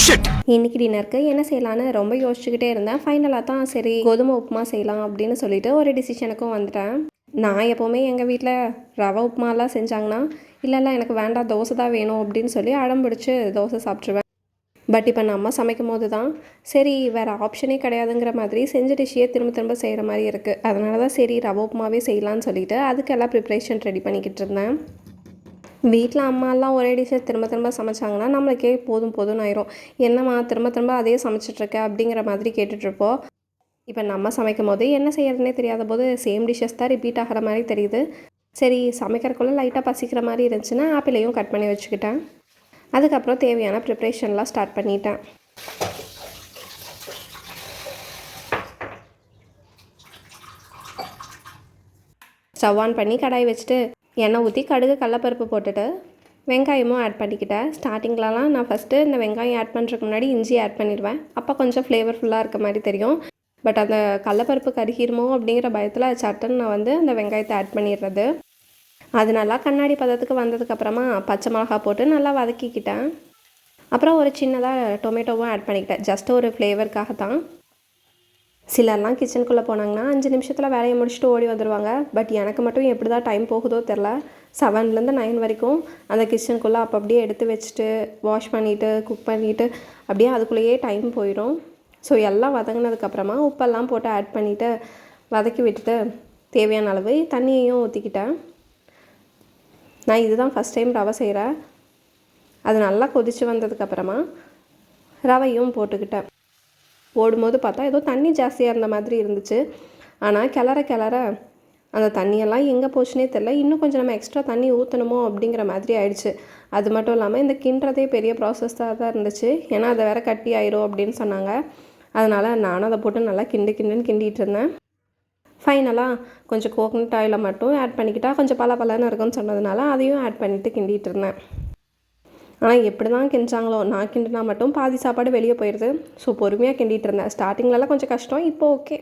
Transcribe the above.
இன்னைக்கு டின்னருக்கு என்ன செய்யலான்னு ரொம்ப யோசிச்சுக்கிட்டே இருந்தேன். ஃபைனலாக தான் சரி கோதுமை உப்புமா செய்யலாம் அப்படின்னு சொல்லிட்டு ஒரு டிசிஷனுக்கும் வந்துட்டேன். நான் எப்போவுமே எங்கள் வீட்டில் ரவை உப்புமாலாம் செஞ்சாங்கன்னா இல்லைல்ல எனக்கு வேண்டாம் தோசை தான் வேணும் அப்படின்னு சொல்லி அடம் பிடிச்சி தோசை சாப்பிட்ருவேன். பட் இப்போ நம்ம சமைக்கும் போது தான் சரி வேறு ஆப்ஷனே கிடையாதுங்கிற மாதிரி செஞ்ச டிஷ்ஷையே திரும்ப திரும்ப செய்கிற மாதிரி இருக்குது. அதனால தான் சரி ரவை உப்புமாவே செய்யலான்னு சொல்லிட்டு அதுக்கெல்லாம் ப்ரிப்ரேஷன் ரெடி பண்ணிக்கிட்டு இருந்தேன். வீட்டில் அம்மாலாம் ஒரே டிஷ்ஷை திரும்ப திரும்ப சமைச்சாங்கன்னா நம்மளுக்கே போதும் போதும்னு ஆயிரும். என்னம்மா திரும்ப திரும்ப அதே சமைச்சிட்ருக்க அப்படிங்கிற மாதிரி கேட்டுட்ருப்போம். இப்போ நம்ம சமைக்கும் போது என்ன செய்யறதுனே தெரியாத போது சேம் டிஷ்ஷஸ் தான் ரிப்பீட் ஆகிற மாதிரி தெரியுது. சரி சமைக்கிறக்குள்ளே லைட்டாக பசிக்கிற மாதிரி இருந்துச்சுன்னா ஆப்பிளையும் கட் பண்ணி வச்சுக்கிட்டேன். அதுக்கப்புறம் தேவையான ப்ரிப்ரேஷன்லாம் ஸ்டார்ட் பண்ணிட்டேன். ஸ்டவ் ஆன் பண்ணி கடாய் வச்சுட்டு எண்ணெய் ஊற்றி கடுகு கடலப்பருப்பு போட்டுட்டு வெங்காயமும் ஆட் பண்ணிக்கிட்டேன். ஸ்டார்டிங்லலாம் நான் ஃபஸ்ட்டு இந்த வெங்காயம் ஆட் பண்ணுறதுக்கு முன்னாடி இஞ்சி ஆட் பண்ணிடுவேன். அப்போ கொஞ்சம் ஃப்ளேவர்ஃபுல்லாக இருக்க மாதிரி தெரியும். பட் அந்த கடலப்பருப்பு கருகிருமோ அப்படிங்கிற பயத்தில் சட்டுன்னு நான் அந்த வெங்காயத்தை ஆட் பண்ணிடுறது. அது நல்லா கண்ணாடி பதத்துக்கு வந்ததுக்கப்புறமா பச்சை மிளகா போட்டு நல்லா வதக்கிக்கிட்டேன். அப்புறம் ஒரு சின்னதாக டொமேட்டோவும் ஆட் பண்ணிக்கிட்டேன். ஜஸ்ட் ஒரு ஃப்ளேவருக்காக தான். சிலர்லாம் கிச்சனுக்குள்ளே போனாங்கன்னா 5 நிமிஷத்தில் வேலையை முடிச்சுட்டு ஓடி வந்துடுவாங்க. பட் எனக்கு மட்டும் எப்படி தான் டைம் போகுதோ தெரில. 7லேருந்து 9 வரைக்கும் அந்த கிச்சனுக்குள்ளே அப்போ அப்படியே எடுத்து வச்சுட்டு வாஷ் பண்ணிவிட்டு குக் பண்ணிவிட்டு அப்படியே அதுக்குள்ளேயே டைம் போயிடும். ஸோ எல்லாம் வதங்கினதுக்கப்புறமா உப்பெல்லாம் போட்டு ஆட் பண்ணிவிட்டு வதக்கி விட்டுட்டு தேவையான அளவு தண்ணியையும் ஊற்றிக்கிட்டேன். நான் இதுதான் ஃபஸ்ட் டைம் ரவை செய்கிறேன். அது நல்லா கொதித்து வந்ததுக்கப்புறமா ரவையும் போட்டுக்கிட்டேன். போடும்போது பார்த்தா ஏதோ தண்ணி ஜாஸ்தியாக இருந்த மாதிரி இருந்துச்சு. ஆனால் கிளற கிளற அந்த தண்ணியெல்லாம் எங்கே போச்சுனே தெரில. இன்னும் கொஞ்சம் நம்ம எக்ஸ்ட்ரா தண்ணி ஊற்றணுமோ அப்படிங்கிற மாதிரி ஆயிடுச்சு. அது மட்டும் இல்லாமல் இந்த கிண்டுறதே பெரிய ப்ராசஸாக தான் இருந்துச்சு. ஏன்னா அதை வேற கட்டி ஆயிரும் அப்படின்னு சொன்னாங்க. அதனால் நானும் அதை போட்டு நல்லா கிண்டுன்னு கிண்டிகிட்டு இருந்தேன். ஃபைனலாக கொஞ்சம் கோகனட் ஆயிலை மட்டும் ஆட் பண்ணிக்கிட்டால் கொஞ்சம் பலன்னு இருக்குன்னு சொன்னதுனால அதையும் ஆட் பண்ணிவிட்டு கிண்டிகிட்டு இருந்தேன். ஆனால் எப்படி தான் கிண்டாங்களோ நான் கிண்டினா மட்டும் பாதி சாப்பாடு வெளியே போயிடுது. ஸோ பொறுமையாக கிண்டிகிட்டு இருந்தேன். ஸ்டார்டிங்லலாம் கொஞ்சம் கஷ்டம், இப்போ ஓகே.